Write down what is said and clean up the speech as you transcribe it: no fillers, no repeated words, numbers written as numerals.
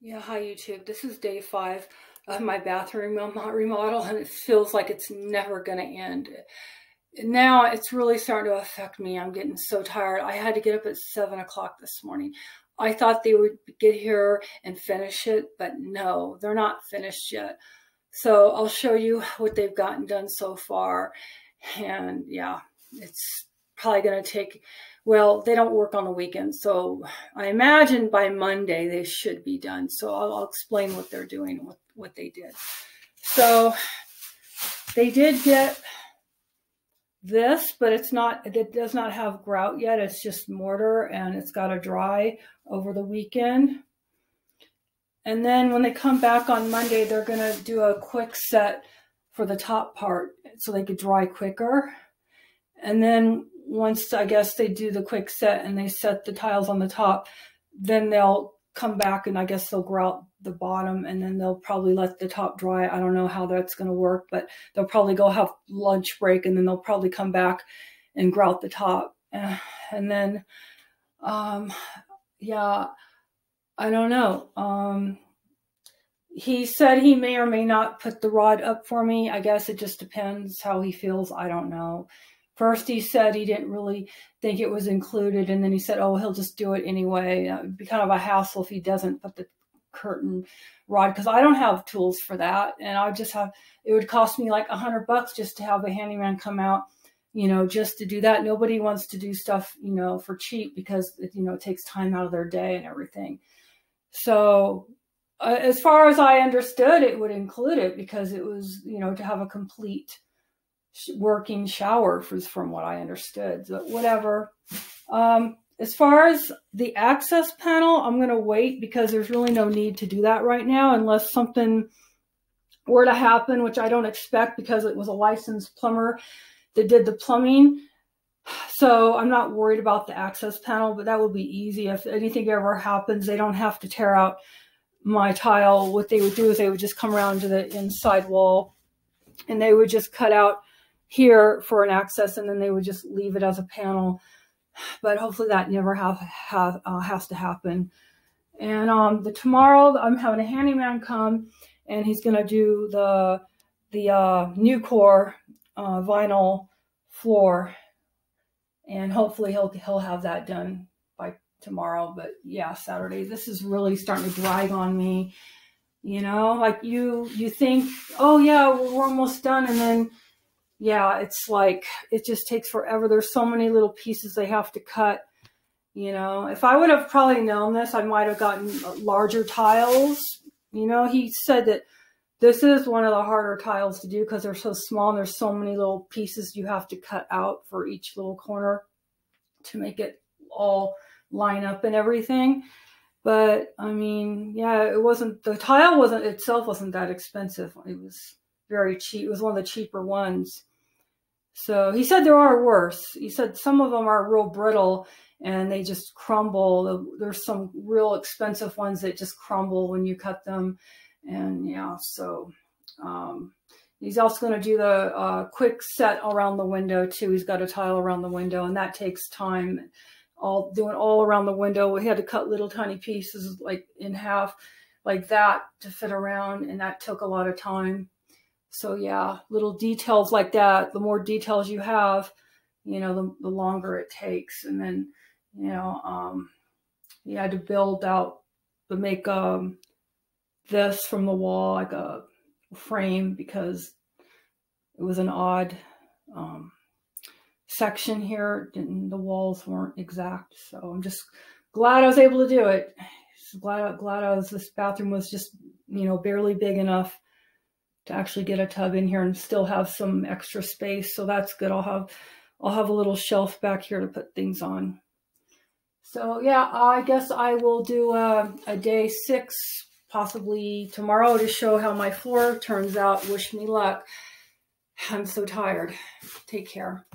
Yeah, hi YouTube. This is day 5 of my bathroom remodel, and it feels like it's never going to end. Now it's really starting to affect me. I'm getting so tired. I had to get up at 7 o'clock this morning. I thought they would get here and finish it, but no, they're not finished yet. So I'll show you what they've gotten done so far. And yeah, it's probably going to take, well, they don't work on the weekends. So I imagine by Monday they should be done. So I'll explain what they're doing, what they did. So they did get this, but it does not have grout yet. It's just mortar, and it's got to dry over the weekend. And then when they come back on Monday, they're going to do a quick set for the top part so they could dry quicker. And then once, I guess, they do the quick set and they set the tiles on the top, then they'll come back and I guess they'll grout the bottom, and then they'll probably let the top dry. I don't know how that's going to work, but they'll probably go have lunch break, and then they'll probably come back and grout the top. And then, yeah, I don't know. He said he may or may not put the rod up for me. I guess it just depends how he feels. I don't know. First, he said he didn't really think it was included, and then he said, oh, he'll just do it anyway. It would be kind of a hassle if he doesn't put the curtain rod, because I don't have tools for that, and I just have, it would cost me like $100 just to have a handyman come out, just to do that. Nobody wants to do stuff, for cheap, because it takes time out of their day and everything. So as far as I understood, it would include it, because it was, to have a complete working shower, from what I understood. But whatever. As far as the access panel, I'm going to wait, because there's really no need to do that right now unless something were to happen, which I don't expect, because it was a licensed plumber that did the plumbing. So I'm not worried about the access panel, but that will be easy. If anything ever happens, they don't have to tear out my tile. What they would do is they would just come around to the inside wall, and they would just cut out here for an access, and then they would just leave it as a panel. But hopefully that never has to happen. And tomorrow I'm having a handyman come, and he's going to do the new core vinyl floor, and hopefully he'll have that done by tomorrow. But yeah, Saturday. This is really starting to drag on me. Like you think, oh yeah, we're almost done, and then yeah, it's like it just takes forever. There's so many little pieces they have to cut. If I would have probably known this, I might have gotten larger tiles. He said that this is one of the harder tiles to do, because they're so small and there's so many little pieces you have to cut out for each little corner to make it all line up and everything. But I mean, yeah, the tile itself wasn't that expensive. It was very cheap. It was one of the cheaper ones. So he said there are worse. He said some of them are real brittle and they just crumble. There's some real expensive ones that just crumble when you cut them. And yeah, so he's also going to do the quick set around the window too. He's got a tile around the window, and that takes time. Doing all around the window. We had to cut little tiny pieces like in half like that to fit around, and that took a lot of time. So yeah, little details like that, the more details you have, the longer it takes. And then, you had to build out make this from the wall, like a frame, because it was an odd section here, and the walls weren't exact. So I'm just glad I was able to do it. Just glad this bathroom was just, barely big enough to actually get a tub in here and still have some extra space. So that's good. I'll have a little shelf back here to put things on. So yeah, I guess I will do a day 6 possibly tomorrow to show how my floor turns out. Wish me luck. I'm so tired. Take care.